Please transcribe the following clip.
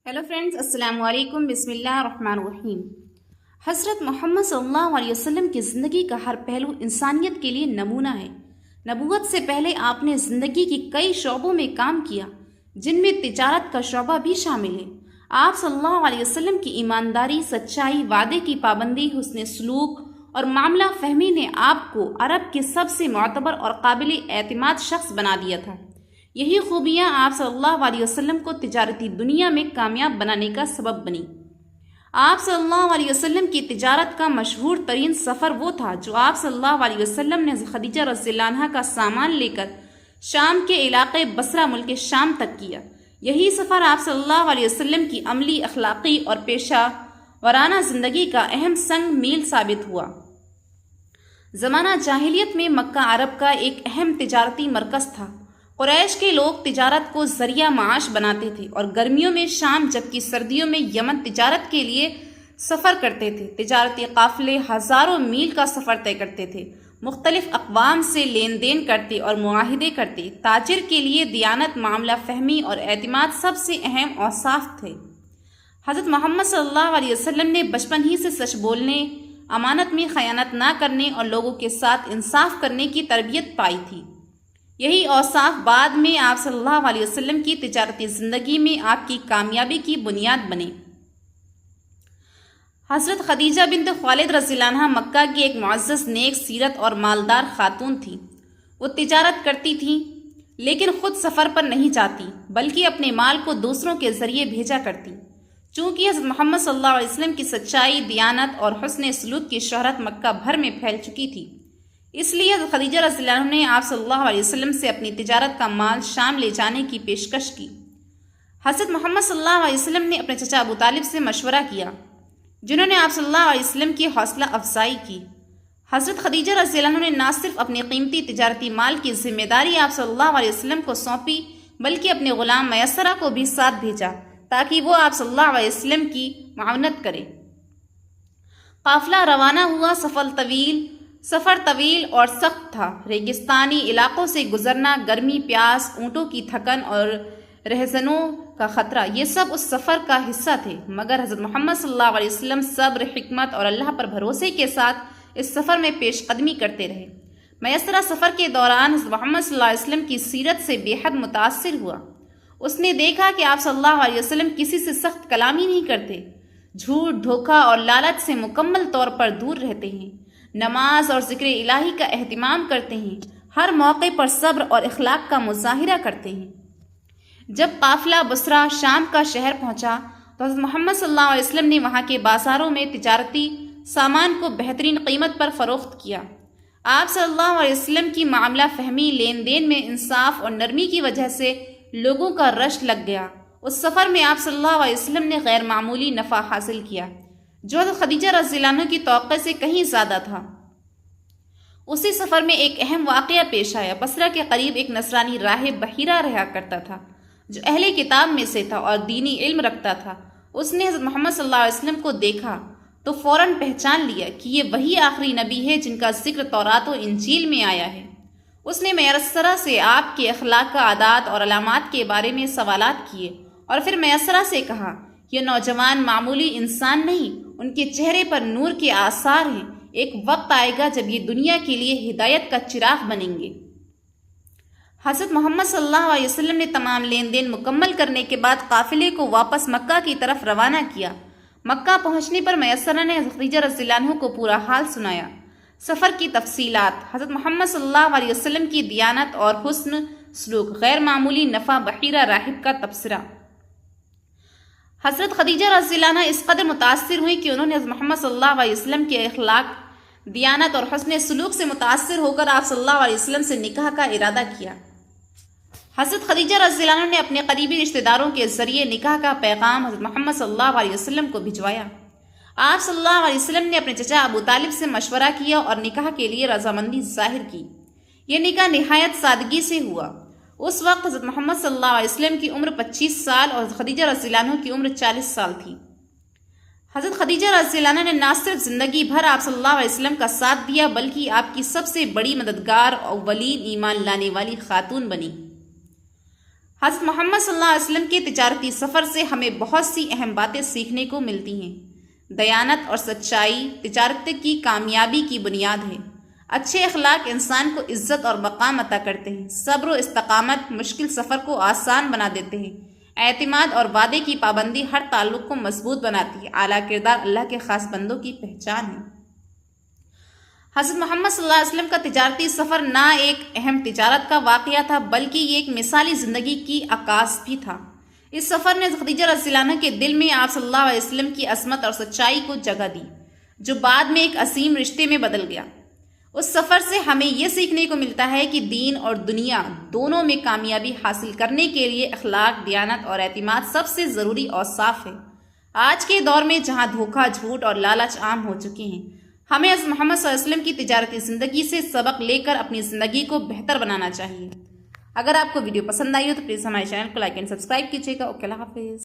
Hello friends, अस्सलाम वालेकुम। बिस्मिल्लाह रहमान रहीम। हज़रत मोहम्मद सल्लल्लाहु अलैहि वसल्लम की ज़िंदगी का हर पहलू इंसानियत के लिए नमूना है। नबूवत से पहले आपने ज़िंदगी की कई शोबों में काम किया, जिनमें तिजारत का शोबा भी शामिल है। आप सल्लल्लाहु अलैहि वसल्लम की ईमानदारी, सच्चाई, वादे की पाबंदी, हुस्न सलूक और मामला फहमी ने आपको अरब के सबसे मोतबर और काबिल एतमाद शख्स बना दिया था। यही खूबियाँ आप सल्लल्लाहु अलैहि वसल्लम को तिजारती दुनिया में कामयाब बनाने का सबब बनी। आप सल्लल्लाहु अलैहि वसल्लम की तिजारत का मशहूर तरीन सफ़र वो था जो आप सल्लल्लाहु अलैहि वसल्लम ने खदीजा रज़ियल्लाहु अन्हा का सामान लेकर शाम के इलाके बसरा मुल्क शाम तक किया। यही सफ़र आप सल्लल्लाहु अलैहि वसल्लम की अमली, अखलाक़ी और पेशा वराना ज़िंदगी का अहम संग मील साबित हुआ। ज़माना जाहिलियत में मक्का अरब का एक अहम तिजारती मरकज़ था। कुरैश के लोग तिजारत को ज़रिया माश बनाते थे और गर्मियों में शाम जबकि सर्दियों में यमन तिजारत के लिए सफ़र करते थे। तिजारती काफ़िले हज़ारों मील का सफ़र तय करते थे, मुख्तलिफ अक़वाम से लेन देन करते और मुआहिदे करते। ताजिर के लिए दियानत, मामला फहमी और एतमाद सबसे अहम औसाफ थे। हज़रत मोहम्मद सल्लल्लाहु अलैहि वसल्लम ने बचपन ही से सच बोलने, अमानत में ख़यानत ना करने और लोगों के साथ इंसाफ करने की तरबियत पाई थी। यही औसाफ बाद में आप सल्लल्लाहु अलैहि वसल्लम की तिजारती ज़िंदगी में आपकी कामयाबी की बुनियाद बने। हज़रत खदीजा बिन्त खुवैलिद रज़ियल्लाहु अन्हा मक्का की एक मुअज़्ज़ज़, नेक सीरत और मालदार खातून थी। वो तिजारत करती थीं, लेकिन ख़ुद सफ़र पर नहीं जाती, बल्कि अपने माल को दूसरों के ज़रिए भेजा करती। चूँकि हज़रत मोहम्मद सल्लल्लाहु अलैहि वसल्लम की सच्चाई, दियानत और हुस्न सलूक की शोहरत मक्का भर में फैल चुकी थी, इसलिए हज़रत खदीजा रज़ियल्लाहु अन्हा ने आप सल्लल्लाहु अलैहि वसल्लम से अपनी तिजारत का माल शाम ले जाने की पेशकश की। हज़रत मोहम्मद सल्लल्लाहु अलैहि वसल्लम ने अपने चचा अबू तालिब से मशवरा किया, जिन्होंने आप सल्लल्लाहु अलैहि वसल्लम की हौसला अफजाई की। हज़रत खदीजा रज़ियल्लाहु अन्हा ने न सिर्फ अपने कीमती तिजारती माल की जिम्मेदारी आप सल्लल्लाहु अलैहि वसल्लम को सौंपी, बल्कि अपने ग़ुलाम मयस्सरा को भी साथ भेजा ताकि वो आप सल्लल्लाहु अलैहि वसल्लम की मावनत करे। काफ़िला रवाना हुआ। सफ़र तवील और सख्त था। रेगिस्तानी इलाकों से गुजरना, गर्मी, प्यास, ऊँटों की थकन और रहज़नों का ख़तरा, ये सब उस सफ़र का हिस्सा थे। मगर हज़रत मोहम्मद सल्लल्लाहु अलैहि वसल्लम सब्र, हिकमत और अल्लाह पर भरोसे के साथ इस सफ़र में पेशकदमी करते रहे। मयस्सरा सफ़र के दौरान हज़रत मोहम्मद सल्लल्लाहु अलैहि वसल्लम की सीरत से बेहद मुतासिर हुआ। उसने देखा कि आप सल्लल्लाहु अलैहि वसल्लम किसी से सख्त कलामी नहीं करते, झूठ, धोखा और लालच से मुकम्मल तौर पर दूर रहते हैं, नमाज और ज़िक्र इलाही का एहतिमाम करते हैं, हर मौके पर सब्र और इखलाक का मुज़ाहिरा करते हैं। जब काफ़िला बसरा शाम का शहर पहुंचा तो हज़रत मोहम्मद सल्लल्लाहु अलैहि वसल्लम ने वहां के बाज़ारों में तिजारती सामान को बेहतरीन कीमत पर फ़रोख्त किया। आप सल्लल्लाहु अलैहि वसल्लम की मामला फहमी, लेन देन में इंसाफ और नरमी की वजह से लोगों का रश लग गया। उस सफ़र में आप सल्लल्लाहु अलैहि वसल्लम ने गैर मामूली नफ़ा हासिल किया, जो हज़रत खदीजा रज़ियल्लाहु अन्हा की तौक़े से कहीं ज़्यादा था। उसी सफ़र में एक अहम वाक़या पेश आया। बसरा के करीब एक नसरानी राहिब बहीरा रहा करता था, जो अहले किताब में से था और दीनी इल्म रखता था। उसने हज़रत मोहम्मद सल्लल्लाहु अलैहि वसल्लम को देखा तो फ़ौरन पहचान लिया कि ये वही आखिरी नबी है जिनका जिक्र तौरात और इंजील में आया है। उसने मयस्सरा से आपके अखलाक का, आदात और अलामात के बारे में सवालात किए और फिर मयस्सरा से कहा, ये नौजवान मामूली इंसान नहीं, उनके चेहरे पर नूर के आसार हैं। एक वक्त आएगा जब ये दुनिया के लिए हिदायत का चिराग बनेंगे। हज़रत मोहम्मद सल्लल्लाहु अलैहि वसल्लम ने तमाम लेन देन मुकम्मल करने के बाद काफ़िले को वापस मक्का की तरफ रवाना किया। मक्का पहुंचने पर मयस्सरा ने हज़रत खदीजा रज़ियल्लाहु अन्हा को पूरा हाल सुनाया। सफ़र की तफसीलात, हज़रत मोहम्मद सल्लल्लाहु अलैहि वसल्लम की दियानत और हुस्न सलूक, गैर मामूली नफ़ा, बहीरा राहिब का तबसरा। हज़रत खदीजा रज़ियल्लाहु अन्हा इस कदर मुतासिर हुई कि उन्होंने हज़रत मोहम्मद सल्लल्लाहु अलैहि वसल्लम के अखलाक, दियानत और हुस्न सलूक से मुतासिर होकर आप सल्लल्लाहु अलैहि वसल्लम से निकाह का इरादा किया। हज़रत खदीजा रज़ियल्लाहु अन्हा ने अपने करीबी रिश्तेदारों के ज़रिए निकाह का पैगाम हज़रत मोहम्मद सल्लल्लाहु अलैहि वसल्लम को भिजवाया। आप सल्लल्लाहु अलैहि वसल्लम ने अपने चचा अबू तालिब से मशवरा किया और निकाह के लिए रजामंदी जाहिर की। यह निकाह निहायत सादगी से हुआ। उस वक्त हज़रत मोहम्मद सल्लल्लाहु अलैहि वसल्लम की उम्र 25 साल और खदीजा रज़ियल्लाहु अन्हा की उम्र 40 साल थी। हज़रत खदीजा रज़ियल्लाहु अन्हा ने न सिर्फ ज़िंदगी भर आप सल्लल्लाहु अलैहि वसल्लम का साथ दिया, बल्कि आपकी सबसे बड़ी मददगार और वलीन ईमान लाने वाली खातून बनी। حضرت محمد صلی اللہ علیہ وسلم کے تجارتی سفر سے ہمیں بہت سی اہم باتیں سیکھنے کو ملتی ہیں۔ دیانت اور سچائی تجارت کی کامیابی کی بنیاد ہے۔ اچھے اخلاق انسان کو عزت اور مقام عطا کرتے ہیں۔ صبر و استقامت مشکل سفر کو آسان بنا دیتے ہیں۔ اعتماد اور وعدے کی پابندی ہر تعلق کو مضبوط بناتی ہے۔ اعلیٰ کردار اللہ کے خاص بندوں کی پہچان ہے۔ حضرت محمد صلی اللہ علیہ وسلم کا تجارتی سفر نہ ایک اہم تجارت کا واقعہ تھا بلکہ یہ ایک مثالی زندگی کی عکاس بھی تھا۔ اس سفر نے خدیجہ رضی اللہ عنہا کے دل میں آپ صلی اللہ علیہ وسلم کی عظمت اور سچائی کو جگہ دی، جو بعد میں ایک عظیم رشتے میں بدل گیا۔ اس سفر سے ہمیں یہ سیکھنے کو ملتا ہے کہ دین اور دنیا دونوں میں کامیابی حاصل کرنے کے لیے اخلاق، دیانت اور اعتماد سب سے ضروری اوصاف ہے۔ آج کے دور میں جہاں دھوکہ، جھوٹ اور لالچ عام ہو چکے ہیں، ہمیں حضرت محمد صلی اللہ علیہ وسلم کی تجارتی زندگی سے سبق لے کر اپنی زندگی کو بہتر بنانا چاہیے۔ اگر آپ کو ویڈیو پسند آئی ہو تو پلیز ہمارے چینل کو لائک اینڈ سبسکرائب کیجیے گا۔ اوکے، اللہ حافظ۔